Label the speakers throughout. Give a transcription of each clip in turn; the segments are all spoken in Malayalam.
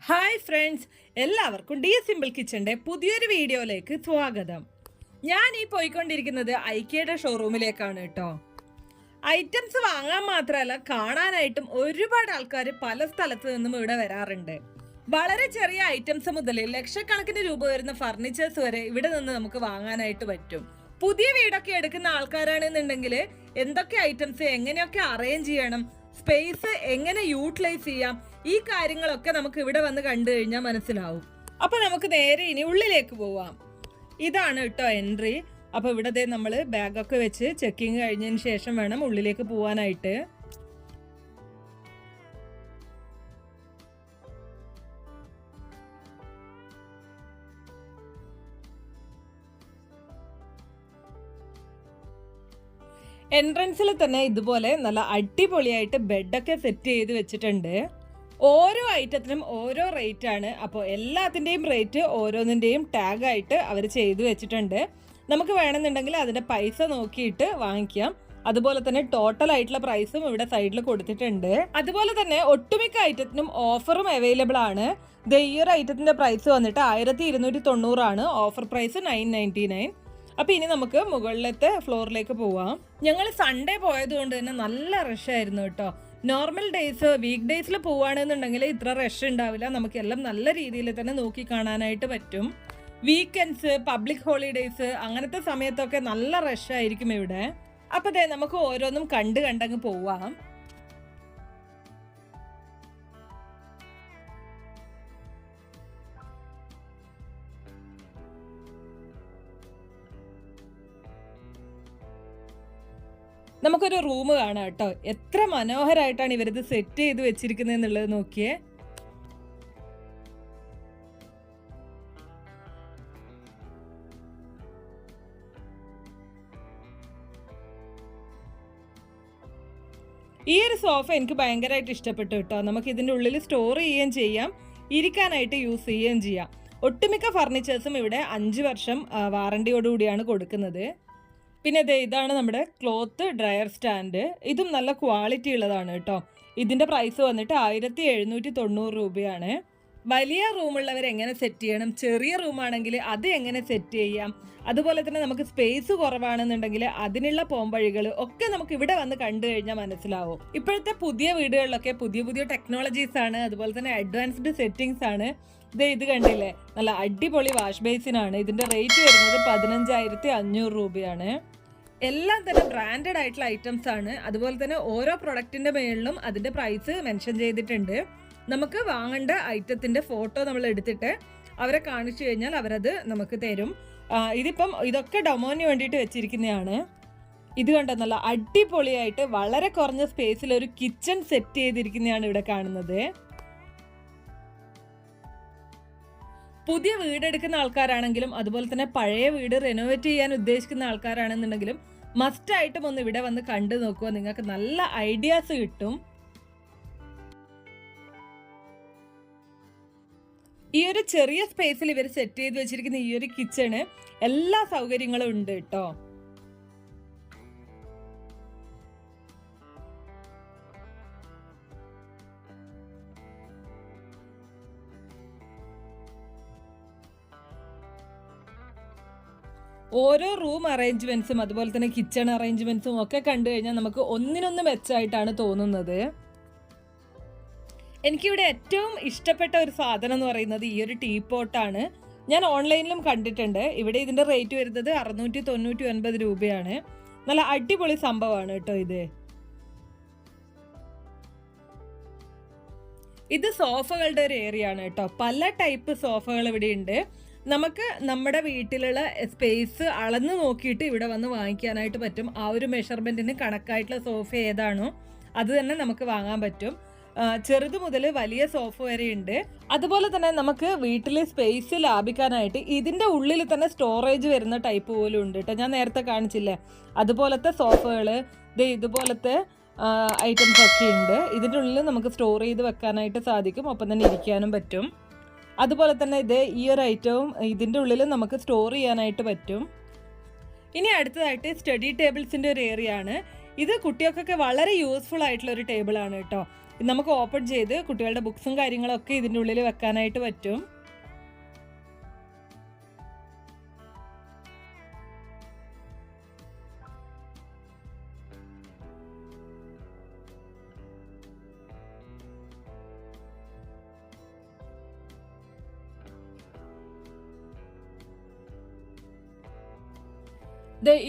Speaker 1: ഹായ് ഫ്രണ്ട്സ്, എല്ലാവർക്കും ഡി സിമ്പിൾ കിച്ചൻ്റെ പുതിയൊരു വീഡിയോയിലേക്ക് സ്വാഗതം. ഞാൻ ഈ പോയിക്കൊണ്ടിരിക്കുന്നത് ഐക്യയുടെ ഷോറൂമിലേക്കാണ് കേട്ടോ. ഐറ്റംസ് വാങ്ങാൻ മാത്രമല്ല, കാണാനായിട്ടും ഒരുപാട് ആൾക്കാർ പല സ്ഥലത്ത് നിന്നും ഇവിടെ വരാറുണ്ട്. വളരെ ചെറിയ ഐറ്റംസ് മുതൽ ലക്ഷക്കണക്കിന് രൂപ വരുന്ന ഫർണിച്ചേഴ്സ് വരെ ഇവിടെ നിന്ന് നമുക്ക് വാങ്ങാനായിട്ട് പറ്റും. പുതിയ വീടൊക്കെ എടുക്കുന്ന ആൾക്കാരാണെന്നുണ്ടെങ്കിൽ എന്തൊക്കെ ഐറ്റംസ് എങ്ങനെയൊക്കെ അറേഞ്ച് ചെയ്യണം, സ്പേസ് എങ്ങനെ യൂട്ടിലൈസ് ചെയ്യാം, ഈ കാര്യങ്ങളൊക്കെ നമുക്ക് ഇവിടെ വന്ന് കണ്ടു കഴിഞ്ഞാൽ മനസ്സിലാവും. അപ്പൊ നമുക്ക് നേരെ ഇനി ഉള്ളിലേക്ക് പോവാം. ഇതാണ് കേട്ടോ എൻട്രി. അപ്പൊ ഇവിടെ നമ്മൾ ബാഗൊക്കെ വെച്ച് ചെക്കിങ് കഴിഞ്ഞതിന് ശേഷം വേണം ഉള്ളിലേക്ക് പോവാനായിട്ട്. എൻട്രൻസിൽ തന്നെ ഇതുപോലെ നല്ല അടിപൊളിയായിട്ട് ബെഡൊക്കെ സെറ്റ് ചെയ്ത് വെച്ചിട്ടുണ്ട്. ഓരോ ഐറ്റത്തിനും ഓരോ റേറ്റ് ആണ്. അപ്പോൾ എല്ലാത്തിൻ്റെയും റേറ്റ് ഓരോന്നിൻ്റെയും ടാഗായിട്ട് അവർ ചെയ്തു വെച്ചിട്ടുണ്ട്. നമുക്ക് വേണമെന്നുണ്ടെങ്കിൽ അതിൻ്റെ പൈസ നോക്കിയിട്ട് വാങ്ങിക്കാം. അതുപോലെ തന്നെ ടോട്ടൽ ആയിട്ടുള്ള പ്രൈസും ഇവിടെ സൈഡിൽ കൊടുത്തിട്ടുണ്ട്. അതുപോലെ തന്നെ ഒട്ടുമിക്ക ഐറ്റത്തിനും ഓഫറും അവൈലബിൾ ആണ്. ഈ ഒരു ഐറ്റത്തിൻ്റെ പ്രൈസ് വന്നിട്ട് 1290 ആണ്. Offer price 999. അപ്പം ഇനി നമുക്ക് മുകളിലത്തെ ഫ്ലോറിലേക്ക് പോവാം. ഞങ്ങൾ സൺഡേ പോയതുകൊണ്ട് തന്നെ നല്ല റഷായിരുന്നു കേട്ടോ. നോർമൽ ഡേയ്സ്, വീക്ക് ഡേയ്സിൽ പോവുകയാണെന്നുണ്ടെങ്കിൽ ഇത്ര റഷ് ഉണ്ടാവില്ല. നമുക്കെല്ലാം നല്ല രീതിയിൽ തന്നെ നോക്കി കാണാനായിട്ട് പറ്റും. വീക്കെൻഡ്സ്, പബ്ലിക് ഹോളിഡേയ്സ് അങ്ങനത്തെ സമയത്തൊക്കെ നല്ല റഷായിരിക്കും ഇവിടെ. അപ്പം നമുക്ക് ഓരോന്നും കണ്ടങ്ങ് പോവാം. നമുക്കൊരു റൂം കാണാം കേട്ടോ. എത്ര മനോഹരമായിട്ടാണ് ഇവരിത് സെറ്റ് ചെയ്ത് വെച്ചിരിക്കുന്നത് എന്നുള്ളത് നോക്കിയേ. ഈ ഒരു സോഫ എനിക്ക് ഭയങ്കരമായിട്ട് ഇഷ്ടപ്പെട്ടു കേട്ടോ. നമുക്ക് ഇതിൻ്റെ ഉള്ളിൽ സ്റ്റോർ ചെയ്യുകയും ചെയ്യാം, ഇരിക്കാനായിട്ട് യൂസ് ചെയ്യുകയും ചെയ്യാം. ഒട്ടുമിക്ക ഫർണിച്ചേഴ്സും ഇവിടെ 5 വർഷം വാറണ്ടിയോടുകൂടിയാണ് കൊടുക്കുന്നത്. പിന്നെ ഇതാണ് നമ്മുടെ ക്ലോത്ത് ഡ്രയർ സ്റ്റാൻഡ്. ഇതും നല്ല ക്വാളിറ്റി ഉള്ളതാണ് കേട്ടോ. ഇതിൻ്റെ പ്രൈസ് വന്നിട്ട് 1790 രൂപയാണ്. വലിയ റൂമുള്ളവർ എങ്ങനെ സെറ്റ് ചെയ്യണം, ചെറിയ റൂമാണെങ്കിൽ അത് എങ്ങനെ സെറ്റ് ചെയ്യാം, അതുപോലെ തന്നെ നമുക്ക് സ്പേസ് കുറവാണെന്നുണ്ടെങ്കിൽ അതിനുള്ള പോംവഴികൾ ഒക്കെ നമുക്ക് ഇവിടെ വന്ന് കണ്ടു കഴിഞ്ഞാൽ മനസ്സിലാവും. ഇപ്പോഴത്തെ പുതിയ വീടുകളിലൊക്കെ പുതിയ ടെക്നോളജീസ് ആണ്, അതുപോലെ തന്നെ അഡ്വാൻസ്ഡ് സെറ്റിങ്സ് ആണ്. ഇത് കണ്ടില്ലേ, നല്ല അടിപൊളി വാഷ് ബേസിനാണ്. ഇതിൻ്റെ റേറ്റ് വരുന്നത് 15,500 രൂപയാണ്. എല്ലാം തന്നെ ബ്രാൻഡഡ് ആയിട്ടുള്ള ഐറ്റംസ് ആണ്. അതുപോലെ തന്നെ ഓരോ പ്രൊഡക്റ്റിൻ്റെ മേളിലും അതിൻ്റെ പ്രൈസ് മെൻഷൻ ചെയ്തിട്ടുണ്ട്. നമുക്ക് വാങ്ങേണ്ട ഐറ്റത്തിൻ്റെ ഫോട്ടോ നമ്മൾ എടുത്തിട്ട് അവരെ കാണിച്ചു കഴിഞ്ഞാൽ അവരത് നമുക്ക് തരും. ഇതൊക്കെ ഡെമോന് വേണ്ടിയിട്ട് വെച്ചിരിക്കുന്നതാണ്. ഇത് കണ്ടോ, നല്ല അടിപൊളിയായിട്ട് വളരെ കുറഞ്ഞ സ്പേസിൽ ഒരു കിച്ചൺ സെറ്റ് ചെയ്തിരിക്കുന്നതാണ് ഇവിടെ കാണുന്നത്. പുതിയ വീടെടുക്കുന്ന ആൾക്കാരാണെങ്കിലും അതുപോലെ തന്നെ പഴയ വീട് റെനോവേറ്റ് ചെയ്യാൻ ഉദ്ദേശിക്കുന്ന ആൾക്കാരാണെന്നുണ്ടെങ്കിലും മസ്റ്റായിട്ടും ഒന്ന് ഇവിടെ വന്ന് കണ്ടു നോക്കുക. നിങ്ങൾക്ക് നല്ല ഐഡിയാസ് കിട്ടും. ഈ ഒരു ചെറിയ സ്പേസിൽ ഇവർ സെറ്റ് ചെയ്ത് വെച്ചിരിക്കുന്ന ഈ ഒരു കിച്ചണ് എല്ലാ സൗകര്യങ്ങളും ഉണ്ട് കേട്ടോ. ഓരോ റൂം അറേഞ്ച്മെന്റ്സും അതുപോലെ തന്നെ കിച്ചൺ അറേഞ്ച്മെന്റ്സും ഒക്കെ കണ്ടു കഴിഞ്ഞാൽ നമുക്ക് ഒന്നിനൊന്ന് മെച്ചമായിട്ടാണ് തോന്നുന്നത്. എനിക്കിവിടെ ഏറ്റവും ഇഷ്ടപ്പെട്ട ഒരു സാധനം എന്ന് പറയുന്നത് ഈ ഒരു ടീപോട്ടാണ്. ഞാൻ ഓൺലൈനിലും കണ്ടിട്ടുണ്ട്. ഇവിടെ ഇതിൻ്റെ റേറ്റ് വരുന്നത് 699 രൂപയാണ്. നല്ല അടിപൊളി സംഭവമാണ് കേട്ടോ ഇത് സോഫകളുടെ ഒരു ഏരിയ ആണ് കേട്ടോ. പല ടൈപ്പ് സോഫകൾ ഇവിടെ ഉണ്ട്. നമുക്ക് നമ്മുടെ വീട്ടിലുള്ള സ്പേസ് അളന്ന് നോക്കിയിട്ട് ഇവിടെ വന്ന് വാങ്ങിക്കാനായിട്ട് പറ്റും. ആ ഒരു മെഷർമെൻറ്റിന് കണക്കായിട്ടുള്ള സോഫ ഏതാണോ അത് തന്നെ നമുക്ക് വാങ്ങാൻ പറ്റും. ചെറുത് മുതൽ വലിയ സോഫ വരെ ഉണ്ട്. അതുപോലെ തന്നെ നമുക്ക് വീട്ടിലെ സ്പേസ് ലാഭിക്കാനായിട്ട് ഇതിൻ്റെ ഉള്ളിൽ തന്നെ സ്റ്റോറേജ് വരുന്ന ടൈപ്പ് പോലും ഉണ്ട് കേട്ടോ. ഞാൻ നേരത്തെ കാണിച്ചില്ലേ, അതുപോലത്തെ സോഫകൾ, ഇതുപോലത്തെ ഐറ്റംസ് ഒക്കെ ഉണ്ട്. ഇതിൻ്റെ ഉള്ളിൽ നമുക്ക് സ്റ്റോർ ചെയ്ത് വെക്കാനായിട്ട് സാധിക്കും, ഒപ്പം തന്നെ ഇരിക്കാനും പറ്റും. അതുപോലെ തന്നെ ഈ ഒരു ഐറ്റവും ഇതിൻ്റെ ഉള്ളിൽ നമുക്ക് സ്റ്റോർ ചെയ്യാനായിട്ട് പറ്റും. ഇനി അടുത്തതായിട്ട് സ്റ്റഡി ടേബിൾസിൻ്റെ ഒരു ഏരിയ ആണ്. ഇത് കുട്ടികൾക്കൊക്കെ വളരെ യൂസ്ഫുൾ ആയിട്ടുള്ള ഒരു ടേബിളാണ് കേട്ടോ. ഇത് നമുക്ക് ഓപ്പൺ ചെയ്ത് കുട്ടികളുടെ ബുക്സും കാര്യങ്ങളൊക്കെ ഇതിൻ്റെ ഉള്ളിൽ വെക്കാനായിട്ട് പറ്റും.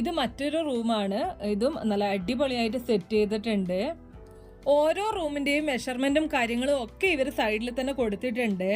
Speaker 1: ഇത് മറ്റൊരു റൂമാണ്. ഇതും നല്ല അടിപൊളിയായിട്ട് സെറ്റ് ചെയ്തിട്ടുണ്ട്. ഓരോ റൂമിൻ്റെയും മെഷർമെൻറ്റും കാര്യങ്ങളും ഒക്കെ ഇവർ സൈഡിൽ തന്നെ കൊടുത്തിട്ടുണ്ട്.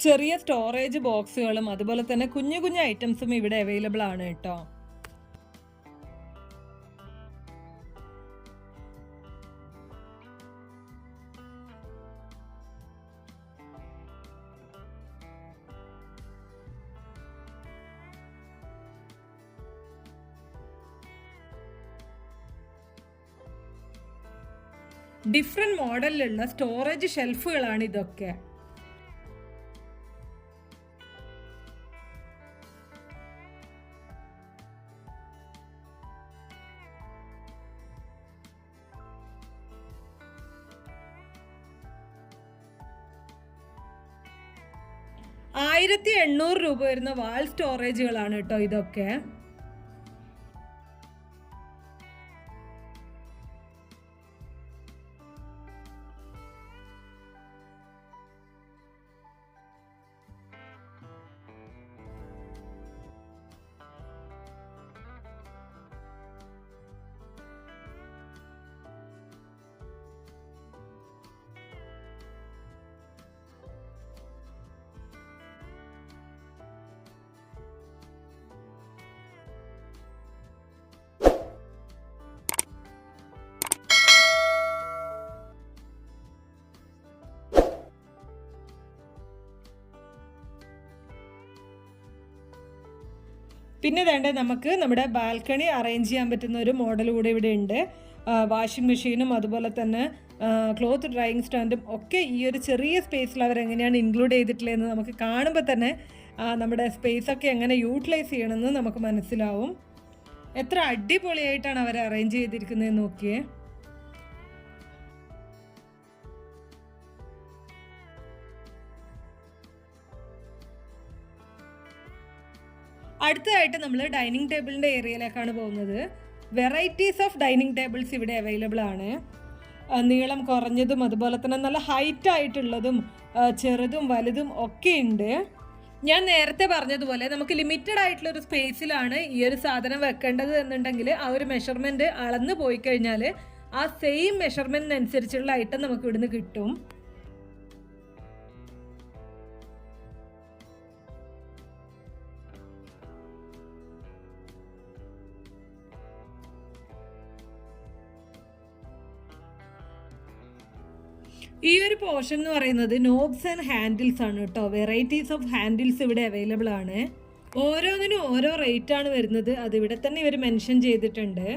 Speaker 1: ചെറിയ സ്റ്റോറേജ് ബോക്സുകളും അതുപോലെ തന്നെ കുഞ്ഞു കുഞ്ഞു ഐറ്റംസും ഇവിടെ അവൈലബിൾ ആണ് കേട്ടോ. ഡിഫറെന്റ് മോഡലിലുള്ള സ്റ്റോറേജ് ഷെൽഫുകളാണ് ഇതൊക്കെ. ₹1800 വരുന്ന വാൾ സ്റ്റോറേജുകളാണ് കേട്ടോ ഇതൊക്കെ. പിന്നെ വേണ്ടത് നമുക്ക് നമ്മുടെ ബാൽക്കണി അറേഞ്ച് ചെയ്യാൻ പറ്റുന്ന ഒരു മോഡൽ കൂടെ ഇവിടെ ഉണ്ട്. വാഷിംഗ് മെഷീനും അതുപോലെ തന്നെ ക്ലോത്ത് ഡ്രൈയിങ് സ്റ്റാൻഡും ഒക്കെ ഈ ഒരു ചെറിയ സ്പേസിൽ അവരെങ്ങനെയാണ് ഇൻക്ലൂഡ് ചെയ്തിട്ടുള്ളതെന്ന് നമുക്ക് കാണുമ്പോൾ തന്നെ നമ്മുടെ സ്പേസൊക്കെ എങ്ങനെ യൂട്ടിലൈസ് ചെയ്യണമെന്ന് നമുക്ക് മനസ്സിലാവും. എത്ര അടിപൊളിയായിട്ടാണ് അവർ അറേഞ്ച് ചെയ്തിരിക്കുന്നതെന്ന് നോക്കിയേ. അടുത്തതായിട്ട് നമ്മൾ ഡൈനിങ് ടേബിളിൻ്റെ ഏരിയയിലേക്കാണ് പോകുന്നത്. വെറൈറ്റീസ് ഓഫ് ഡൈനിങ് ടേബിൾസ് ഇവിടെ അവൈലബിൾ ആണ്. നീളം കുറഞ്ഞതും അതുപോലെ തന്നെ നല്ല ഹൈറ്റ് ആയിട്ടുള്ളതും ചെറുതും വലുതും ഒക്കെ ഉണ്ട്. ഞാൻ നേരത്തെ പറഞ്ഞതുപോലെ നമുക്ക് ലിമിറ്റഡ് ആയിട്ടുള്ളൊരു സ്പേസിലാണ് ഈ ഒരു സാധനം വെക്കേണ്ടത് എന്നുണ്ടെങ്കിൽ ആ ഒരു മെഷർമെൻറ്റ് അളന്ന് പോയി കഴിഞ്ഞാൽ ആ സെയിം മെഷർമെൻറ്റിനനുസരിച്ചുള്ള ഐറ്റം നമുക്ക് ഇവിടുന്ന് കിട്ടും. ഈ ഒരു പോർഷൻ എന്ന് പറയുന്നത് നോബ്സ് ആൻഡ് ഹാൻഡിൽസ് ആണ് കേട്ടോ. വെറൈറ്റീസ് ഓഫ് ഹാൻഡിൽസ് ഇവിടെ അവൈലബിൾ ആണ്. ഓരോന്നിനും ഓരോ റേറ്റ് ആണ് വരുന്നത്. അത് ഇവിടെ തന്നെ ഇവർ മെൻഷൻ ചെയ്തിട്ടുണ്ട്.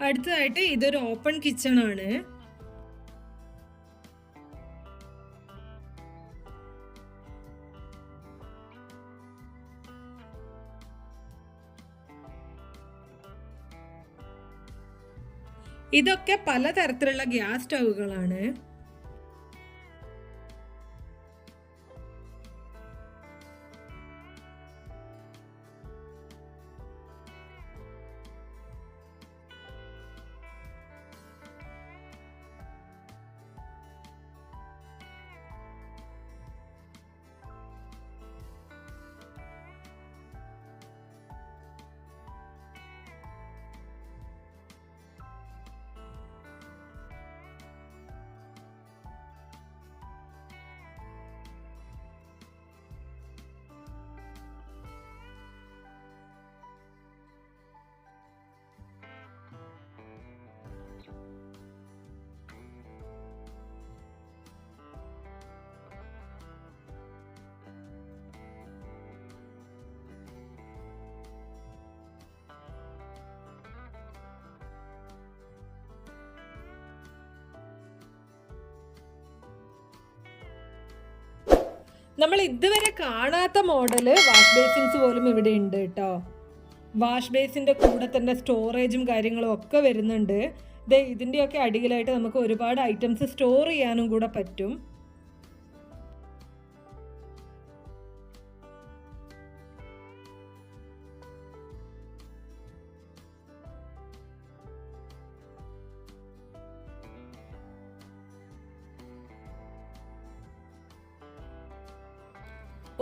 Speaker 1: അടുത്തതായിട്ട് ഇതൊരു ഓപ്പൺ കിച്ചൺ ആണ്. ഇതൊക്കെ പലതരത്തിലുള്ള ഗ്യാസ് സ്റ്റൗകളാണ്. നമ്മൾ ഇതുവരെ കാണാത്ത മോഡല് വാഷ് ബേസിൻസ് പോലും ഇവിടെ ഉണ്ട് കേട്ടോ. വാഷ് ബേസിൻ്റെ കൂടെ തന്നെ സ്റ്റോറേജും കാര്യങ്ങളും ഒക്കെ വരുന്നുണ്ട്. ഇതിൻ്റെയൊക്കെ അടിയിലായിട്ട് നമുക്ക് ഒരുപാട് ഐറ്റംസ് സ്റ്റോർ ചെയ്യാനും കൂടെ പറ്റും.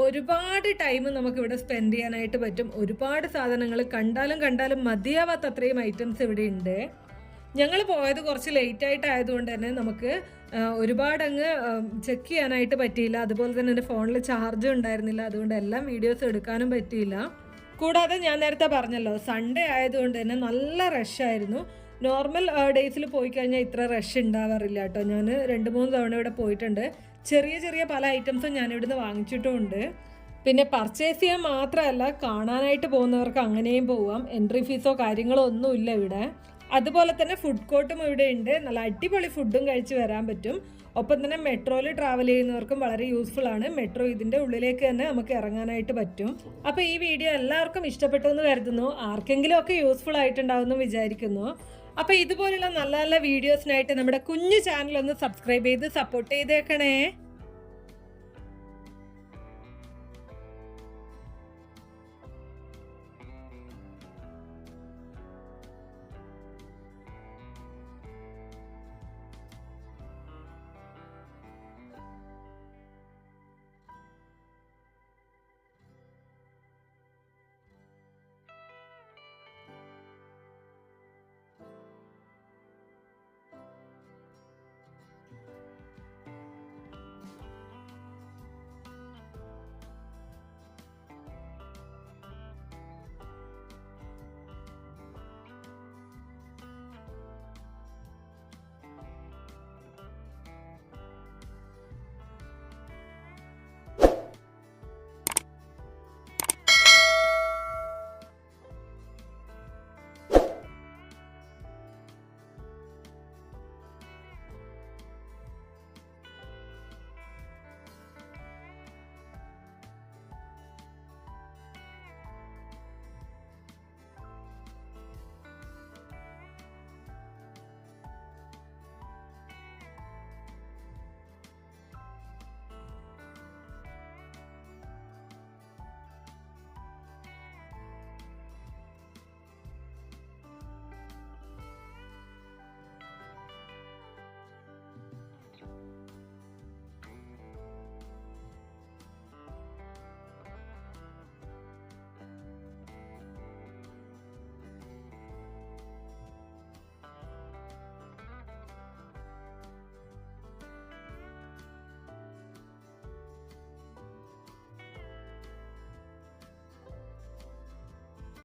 Speaker 1: ഒരുപാട് ടൈം നമുക്കിവിടെ സ്പെൻഡ് ചെയ്യാനായിട്ട് പറ്റും. ഒരുപാട് സാധനങ്ങൾ കണ്ടാലും മതിയാവാത്ത അത്രയും ഐറ്റംസ് ഇവിടെ ഉണ്ട്. ഞങ്ങൾ പോയത് കുറച്ച് ലേറ്റ് ആയിട്ടായതുകൊണ്ട് തന്നെ നമുക്ക് ഒരുപാട് അങ്ങ് ചെക്ക് ചെയ്യാനായിട്ട് പറ്റിയില്ല. അതുപോലെ തന്നെ എൻ്റെ ഫോണിൽ ചാർജും ഉണ്ടായിരുന്നില്ല. അതുകൊണ്ട് എല്ലാം വീഡിയോസ് എടുക്കാനും പറ്റിയില്ല. കൂടാതെ ഞാൻ നേരത്തെ പറഞ്ഞല്ലോ, സൺഡേ ആയതുകൊണ്ട് തന്നെ നല്ല റഷായിരുന്നു. നോർമൽ ഡേയ്സിൽ പോയി കഴിഞ്ഞാൽ ഇത്ര റഷ് ഉണ്ടാവാറില്ല കേട്ടോ. ഞാൻ 2-3 തവണ ഇവിടെ പോയിട്ടുണ്ട്. ചെറിയ പല ഐറ്റംസും ഞാൻ ഇവിടുന്ന് വാങ്ങിച്ചിട്ടുമുണ്ട്. പിന്നെ പർച്ചേസ് ചെയ്യാൻ മാത്രമല്ല, കാണാനായിട്ട് പോകുന്നവർക്ക് അങ്ങനെയും പോവാം. എൻട്രി ഫീസോ കാര്യങ്ങളോ ഒന്നുമില്ല ഇവിടെ. അതുപോലെ തന്നെ ഫുഡ് കോർട്ടും ഇവിടെ ഉണ്ട്. നല്ല അടിപൊളി ഫുഡും കഴിച്ച് വരാൻ പറ്റും. ഒപ്പം തന്നെ മെട്രോയിൽ ട്രാവൽ ചെയ്യുന്നവർക്കും വളരെ യൂസ്ഫുൾ ആണ്. മെട്രോ ഇതിൻ്റെ ഉള്ളിലേക്ക് തന്നെ നമുക്ക് ഇറങ്ങാനായിട്ട് പറ്റും. അപ്പോൾ ഈ വീഡിയോ എല്ലാവർക്കും ഇഷ്ടപ്പെട്ടു എന്ന് കരുതുന്നു. ആർക്കെങ്കിലും ഒക്കെ യൂസ്ഫുൾ ആയിട്ടുണ്ടാവുമെന്ന് വിചാരിക്കുന്നു. അപ്പോൾ ഇതുപോലുള്ള നല്ല വീഡിയോസിനായിട്ട് നമ്മുടെ കുഞ്ഞു ചാനൽ ഒന്ന് സബ്സ്ക്രൈബ് ചെയ്ത് സപ്പോർട്ട് ചെയ്തേക്കണേ.